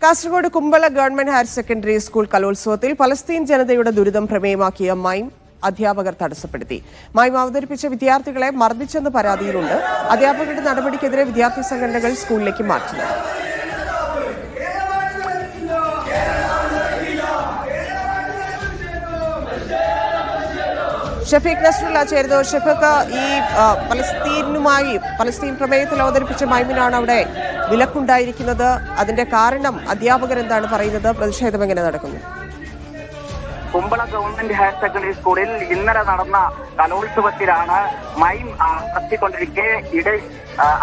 Kasaragod Kumbala government higher secondary school കലോത്സവത്തിൽ Palestine ജനതയുടെ ദുരിതം പ്രമേയമാക്കിയ മൈം അധ്യാപകർ തടസ്സപ്പെടുത്തി. മൈം അവതരിപ്പിച്ച വിദ്യാർത്ഥികളെ മർദ്ദിച്ചെന്ന് പരാതിയിലുണ്ട്. അധ്യാപകരുടെ നടപടിക്കെതിരെ വിദ്യാർത്ഥി സംഘടനകൾ സ്കൂളിലേക്ക് മാർച്ച് നടത്തി. ഷഫീഖ് നസ്രുള്ള ചേരുന്നു. ഷഫീഖ്, ഈ പലസ്തീൻ പ്രമേയത്തിൽ അവതരിപ്പിച്ച മൈമിനാണ് അവിടെ വിലക്കുണ്ടായിരിക്കുന്നത്. അതിന്റെ കാരണം അധ്യാപകർ എന്താണ് പറയുന്നത്? പ്രതിഷേധം എങ്ങനെ നടക്കുന്നു? കുമ്പള ഗവൺമെന്റ് ഹയർ സെക്കൻഡറി സ്കൂളിൽ ഇന്നലെ നടന്ന കലോത്സവത്തിലാണ് മൈം നടത്തിക്കൊണ്ടിരിക്കെ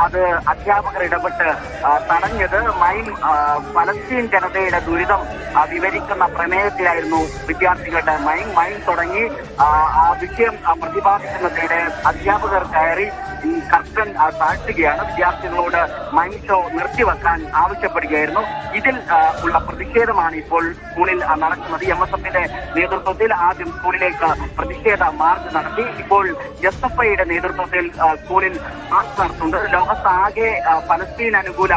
അത് അധ്യാപകർ ഇടപെട്ട് തടഞ്ഞത്. മൈം പലസ്തീൻ ജനതയുടെ ദുരിതം വിവരിക്കുന്ന പ്രമേയത്തിലായിരുന്നു വിദ്യാർത്ഥികളുടെ മൈം തുടങ്ങി ആ വിഷയം പ്രതിപാദിക്കുന്നതിനിടെ അധ്യാപകർ കയറി കർട്ടൻ താഴ്ത്തുകയാണ്. വിദ്യാർത്ഥികളോട് മൈം ഷോ നിർത്തിവെക്കാൻ ആവശ്യപ്പെടുകയായിരുന്നു. ഇതിൽ ഉള്ള പ്രതിഷേധമാണ് ഇപ്പോൾ സ്കൂളിൽ നടക്കുന്നത്. MSFന്റെ നേതൃത്വത്തിൽ ആദ്യം സ്കൂളിലേക്ക് പ്രതിഷേധ മാർച്ച് നടത്തി. ഇപ്പോൾ SFIയുടെ നേതൃത്വത്തിൽ സ്കൂളിൽ മാർച്ച് നടത്തുന്നുണ്ട്. ലോകത്താകെ പലസ്തീൻ അനുകൂല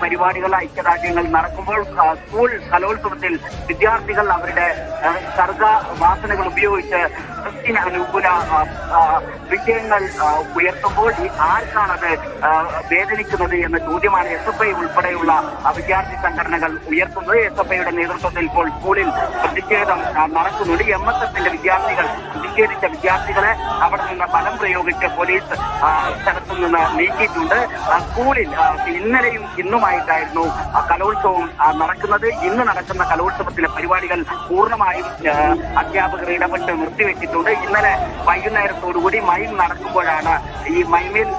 പരിപാടികൾ, ഐക്യദാർഢ്യങ്ങൾ നടക്കുമ്പോൾ സ്കൂൾ കലോത്സവത്തിൽ വിദ്യാർത്ഥികൾ അവരുടെ സർഗവാസനകൾ ഉപയോഗിച്ച് പലസ്തീൻ അനുകൂല വിഷയങ്ങൾ ഉയർത്തുമ്പോൾ ആർക്കാണത് വേദനിക്കുന്നത് എന്ന ചോദ്യമാണ് SFI ഉൾപ്പെടെയുള്ള വിദ്യാർത്ഥി സംഘടനകൾ ഉയർത്തുന്നത്. SFIയുടെ നേതൃത്വത്തിൽ ഇപ്പോൾ സ്കൂളിൽ പ്രതിഷേധം നടക്കുന്നുണ്ട്. MSFന്റെ വിദ്യാർത്ഥികൾ പ്രതിഷേധിച്ച വിദ്യാർത്ഥികളെ അവിടെ നിന്ന് ബലം പ്രയോഗിച്ച് പോലീസ് സ്ഥലത്തു നിന്ന് നീക്കിയിട്ടുണ്ട്. സ്കൂളിൽ ഇന്നലെയും ഇന്നുമായിട്ടായിരുന്നു കലോത്സവം നടക്കുന്നത്. ഇന്ന് നടക്കുന്ന കലോത്സവത്തിലെ പരിപാടികൾ പൂർണ്ണമായും അധ്യാപകർ ഇടപെട്ട് നിർത്തിവെച്ചിട്ടുണ്ട്. ഇന്നലെ വൈകുന്നേരത്തോടുകൂടി മൈം നടക്കുമ്പോഴാണ് ഈ മൈമിൽ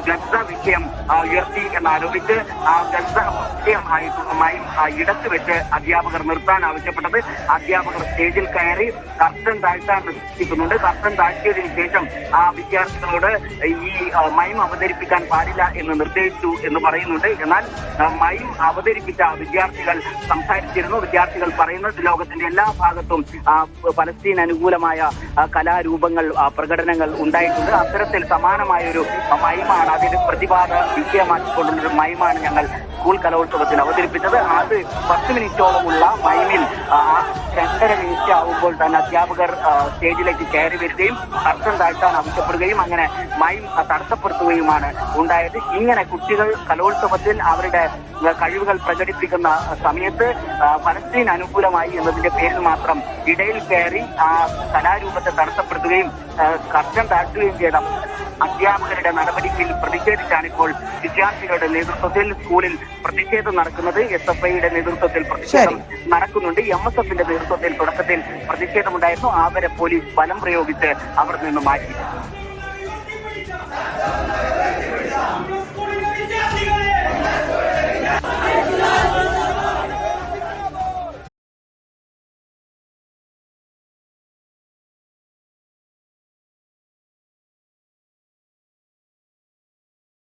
ഗസ വിഷയം ഉയർത്തി എന്നാരോപിച്ച് ഗസ വിഷയമായിട്ടുള്ള മൈം ഇടത്ത് വെച്ച് അധ്യാപകർ നിർത്താൻ ആവശ്യപ്പെട്ടത്. അധ്യാപകർ സ്റ്റേജിൽ കയറി കർട്ടൻ താഴ്ത്താൻ നിർദ്ദേശിക്കുന്നുണ്ട്. കർട്ടൻ താഴ്ത്തിയതിനു ശേഷം ആ വിദ്യാർത്ഥികളോട് ഈ മൈം അവതരിപ്പിക്കാൻ പാടില്ല എന്ന് നിർദ്ദേശിച്ചു എന്ന് പറയുന്നുണ്ട്. എന്നാൽ മൈം അവതരിപ്പിച്ച വിദ്യാർത്ഥികൾ സംസാരിച്ചിരുന്നു. വിദ്യാർത്ഥികൾ പറയുന്നത് ലോകത്തിന്റെ എല്ലാ ഭാഗത്തും പലസ്തീൻ അനുകൂലമായ കലാരൂപങ്ങൾ, പ്രകടനങ്ങൾ ഉണ്ടായിട്ടുണ്ട്. അത്തരത്തിൽ സമാനമായൊരു മൈമാണ്, അതിന് പ്രതിപാദ വിഷയമാക്കിക്കൊണ്ടുള്ളൊരു മൈമാണ് ഞങ്ങൾ സ്കൂൾ കലോത്സവത്തിൽ അവതരിപ്പിച്ചത്. അത് 10 മിനിറ്റോളമുള്ള മൈമിൽ 2.5 മിനിറ്റ് ആവുമ്പോൾ തന്നെ അധ്യാപകർ സ്റ്റേജിലേക്ക് കയറി വരികയും കർട്ടൻ താഴ്ത്താൻ ആവശ്യപ്പെടുകയും അങ്ങനെ മൈം തടസ്സപ്പെടുത്തുകയുമാണ് ഉണ്ടായത്. ഇങ്ങനെ കുട്ടികൾ കലോത്സവത്തിൽ അവരുടെ കഴിവുകൾ പ്രകടിപ്പിക്കുന്ന സമയത്ത് പലസ്തീൻ അനുകൂലമായി എന്നതിന്റെ പേരിൽ മാത്രം ഇടയിൽ കയറി ആ കലാരൂപത്തെ തടസ്സപ്പെടുത്തുകയും കർട്ടൻ താഴ്ത്തുകയും ചെയ്ത അധ്യാപകരുടെ നടപടിയിൽ പ്രതിഷേധിച്ചാണ് ഇപ്പോൾ വിദ്യാർത്ഥികളുടെ നേതൃത്വത്തിൽ സ്കൂളിൽ പ്രതിഷേധം നടക്കുന്നത്. SFIയുടെ നേതൃത്വത്തിൽ പ്രതിഷേധം നടക്കുന്നുണ്ട്. MSFന്റെ നേതൃത്വത്തിൽ തുടക്കത്തിൽ പ്രതിഷേധമുണ്ടായിരുന്നു. അവരെ പോലീസ് ബലം പ്രയോഗിച്ച് അവിടെ നിന്ന് മാറ്റി.